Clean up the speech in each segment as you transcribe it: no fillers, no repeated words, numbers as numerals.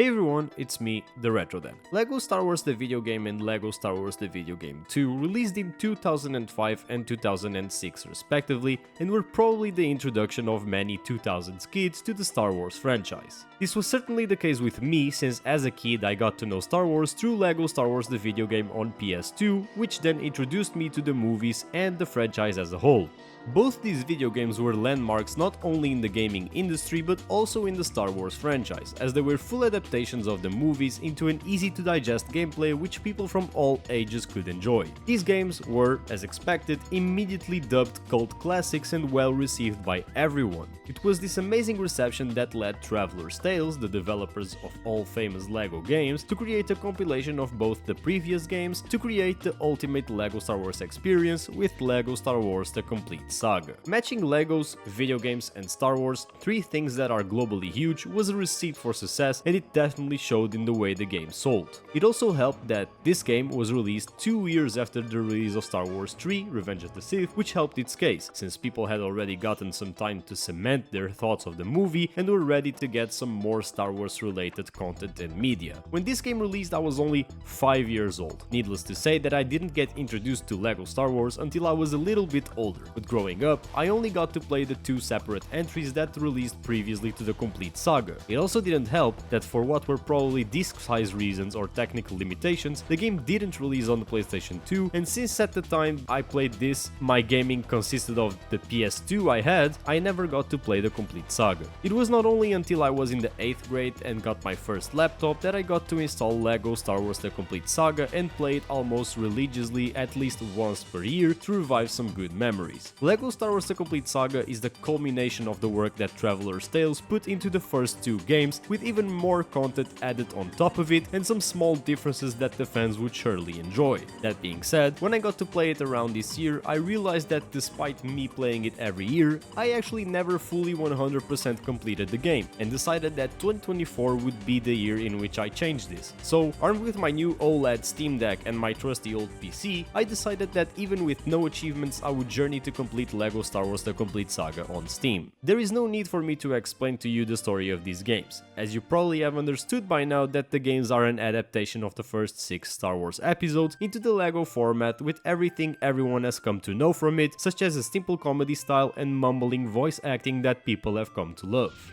Hey everyone, it's me, the Retro Dan. LEGO Star Wars the video game and LEGO Star Wars the video game 2 released in 2005 and 2006 respectively, and were probably the introduction of many 2000s kids to the Star Wars franchise. This was certainly the case with me, since as a kid I got to know Star Wars through LEGO Star Wars the video game on PS2, which then introduced me to the movies and the franchise as a whole. Both these video games were landmarks not only in the gaming industry but also in the Star Wars franchise, as they were full adaptations of the movies into an easy to digest gameplay which people from all ages could enjoy. These games were, as expected, immediately dubbed cult classics and well received by everyone. It was this amazing reception that led Traveler's Tales, the developers of all famous LEGO games, to create a compilation of both the previous games to create the ultimate LEGO Star Wars experience with LEGO Star Wars The Complete Saga. Matching LEGOs, video games and Star Wars, three things that are globally huge, was a recipe for success, and it definitely showed in the way the game sold. It also helped that this game was released 2 years after the release of Star Wars 3 Revenge of the Sith, which helped its case, since people had already gotten some time to cement their thoughts of the movie and were ready to get some more Star Wars related content and media. When this game released I was only 5 years old. Needless to say that I didn't get introduced to LEGO Star Wars until I was a little bit older, but growing up I only got to play the two separate entries that released previously to the Complete Saga. It also didn't help that for what were probably disc size reasons or technical limitations, the game didn't release on the PlayStation 2, and since at the time I played this, my gaming consisted of the PS2 I had, I never got to play the Complete Saga. It was not only until I was in the 8th grade and got my first laptop that I got to install LEGO Star Wars The Complete Saga and play it almost religiously at least once per year to revive some good memories. LEGO Star Wars The Complete Saga is the culmination of the work that Traveler's Tales put into the first two games, with even more content added on top of it and some small differences that the fans would surely enjoy. That being said, when I got to play it around this year, I realized that despite me playing it every year, I actually never fully 100% completed the game, and decided that 2024 would be the year in which I changed this. So, armed with my new OLED Steam Deck and my trusty old PC, I decided that even with no achievements I would journey to complete LEGO Star Wars The Complete Saga on Steam. There is no need for me to explain to you the story of these games, as you probably have understood by now that the games are an adaptation of the first 6 Star Wars episodes into the LEGO format, with everything everyone has come to know from it, such as a simple comedy style and mumbling voice acting that people have come to love.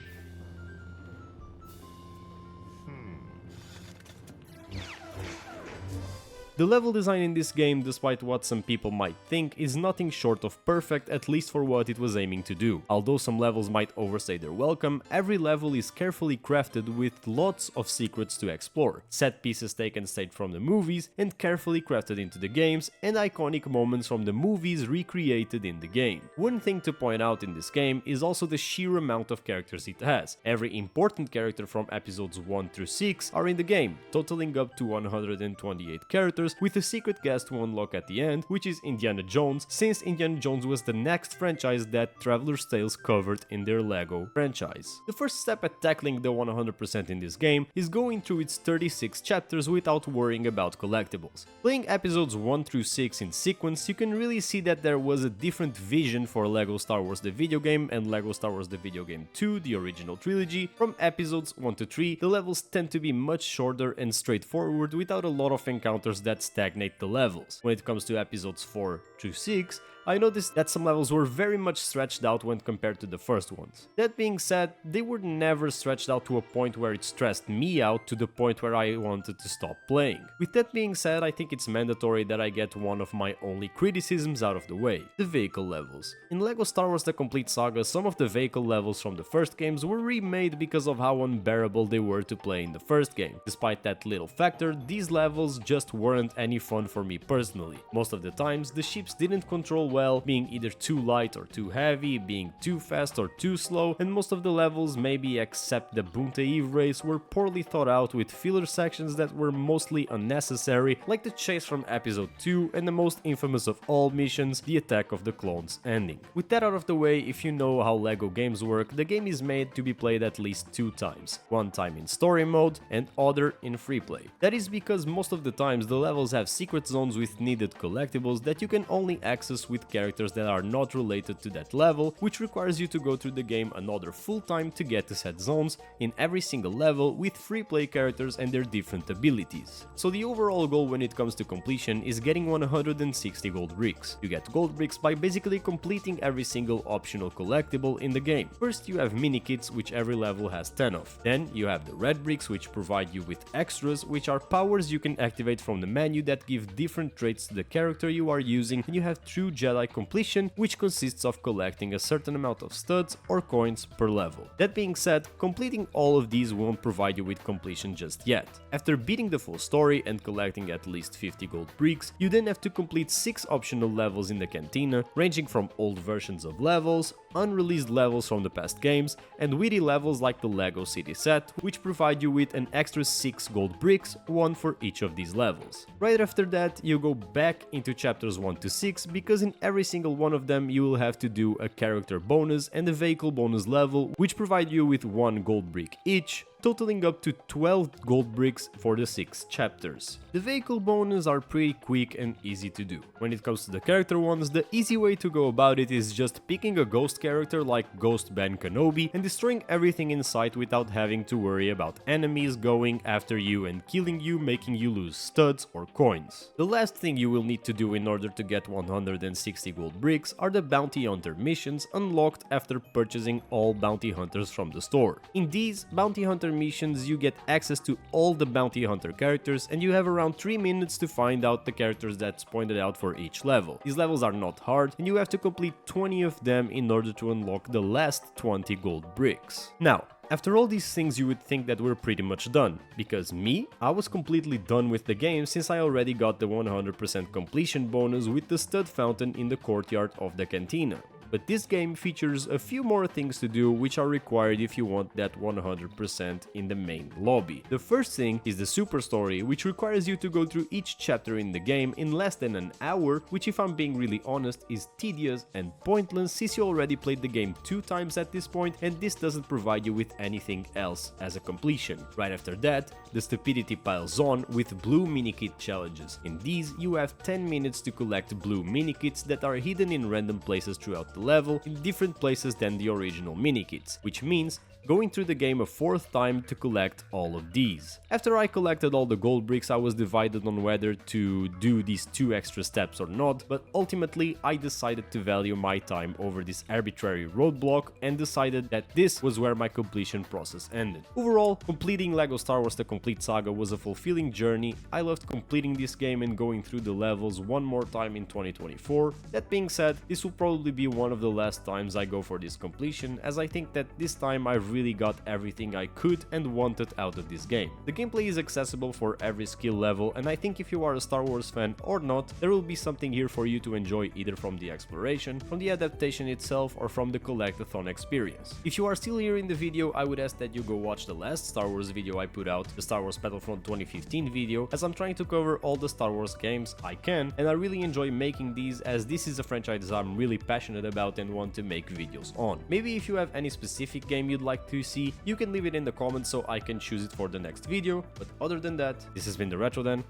The level design in this game, despite what some people might think, is nothing short of perfect, at least for what it was aiming to do. Although some levels might overstay their welcome, every level is carefully crafted with lots of secrets to explore, set pieces taken straight from the movies and carefully crafted into the games, and iconic moments from the movies recreated in the game. One thing to point out in this game is also the sheer amount of characters it has. Every important character from episodes 1 through 6 are in the game, totaling up to 128 characters, with a secret guest to unlock at the end, which is Indiana Jones, since Indiana Jones was the next franchise that Traveler's Tales covered in their LEGO franchise. The first step at tackling the 100% in this game is going through its 36 chapters without worrying about collectibles. Playing episodes 1 through 6 in sequence, you can really see that there was a different vision for LEGO Star Wars the video game and LEGO Star Wars the video game 2, the original trilogy. From episodes 1 to 3, the levels tend to be much shorter and straightforward without a lot of encounters that stagnate the levels. When it comes to episodes 4 through 6, I noticed that some levels were very much stretched out when compared to the first ones. That being said, they were never stretched out to a point where it stressed me out to the point where I wanted to stop playing. With that being said, I think it's mandatory that I get one of my only criticisms out of the way: the vehicle levels. In LEGO Star Wars The Complete Saga, some of the vehicle levels from the first games were remade because of how unbearable they were to play in the first game. Despite that little factor, these levels just weren't any fun for me personally. Most of the times, the ships didn't control well, being either too light or too heavy, being too fast or too slow, and most of the levels, maybe except the Bunta Eve race, were poorly thought out with filler sections that were mostly unnecessary, like the chase from episode 2 and the most infamous of all missions, the Attack of the Clones ending. With that out of the way, if you know how LEGO games work, the game is made to be played at least 2 times, one time in story mode and other in free play. That is because most of the times the levels have secret zones with needed collectibles that you can only access with with characters that are not related to that level, which requires you to go through the game another full time to get to set zones in every single level with free play characters and their different abilities. So the overall goal when it comes to completion is getting 160 gold bricks. You get gold bricks by basically completing every single optional collectible in the game. First you have mini kits, which every level has 10 of. Then you have the red bricks, which provide you with extras, which are powers you can activate from the menu that give different traits to the character you are using. And you have true Jedi completion, which consists of collecting a certain amount of studs or coins per level. That being said, completing all of these won't provide you with completion just yet. After beating the full story and collecting at least 50 gold bricks, you then have to complete 6 optional levels in the cantina, ranging from old versions of levels, unreleased levels from the past games, and witty levels like the Lego City set, which provide you with an extra 6 gold bricks, one for each of these levels. Right after that, you go back into chapters 1 to 6, because in every single one of them you will have to do a character bonus and a vehicle bonus level, which provide you with 1 gold brick each, totaling up to 12 gold bricks for the 6 chapters. The vehicle bonus are pretty quick and easy to do. When it comes to the character ones, the easy way to go about it is just picking a ghost character like Ghost Ben Kenobi and destroying everything in sight without having to worry about enemies going after you and killing you, making you lose studs or coins. The last thing you will need to do in order to get 160 gold bricks are the bounty hunter missions unlocked after purchasing all bounty hunters from the store. In these bounty hunter missions, you get access to all the bounty hunter characters, and you have around 3 minutes to find out the characters that's pointed out for each level. These levels are not hard, and you have to complete 20 of them in order to unlock the last 20 gold bricks. Now, after all these things, you would think that we're pretty much done, because I was completely done with the game since I already got the 100% completion bonus with the stud fountain in the courtyard of the cantina. But this game features a few more things to do which are required if you want that 100% in the main lobby. The first thing is the super story, which requires you to go through each chapter in the game in less than an hour, which, if I'm being really honest, is tedious and pointless since you already played the game 2 times at this point, and this doesn't provide you with anything else as a completion. Right after that, the stupidity piles on with blue minikit challenges. In these, you have 10 minutes to collect blue minikits that are hidden in random places throughout the level, in different places than the original minikits, which means going through the game a 4th time to collect all of these. After I collected all the gold bricks, I was divided on whether to do these 2 extra steps or not, but ultimately I decided to value my time over this arbitrary roadblock and decided that this was where my completion process ended. Overall, completing LEGO Star Wars: The Complete Saga was a fulfilling journey. I loved completing this game and going through the levels one more time in 2024. That being said, this will probably be one of the last times I go for this completion, as I think that this time I've really got everything I could and wanted out of this game. The gameplay is accessible for every skill level, and I think if you are a Star Wars fan or not, there will be something here for you to enjoy, either from the exploration, from the adaptation itself, or from the collectathon experience. If you are still here in the video, I would ask that you go watch the last Star Wars video I put out, the Star Wars Battlefront 2015 video, as I'm trying to cover all the Star Wars games I can, and I really enjoy making these, as this is a franchise I'm really passionate about and want to make videos on. Maybe if you have any specific game you'd like to see, you can leave it in the comments so I can choose it for the next video, but other than that, this has been the Retro Den,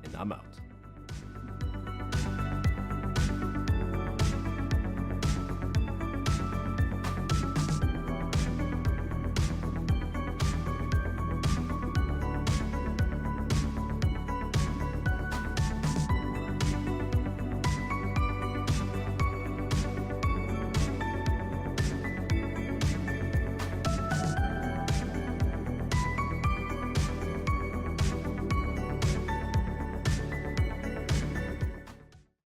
and I'm out.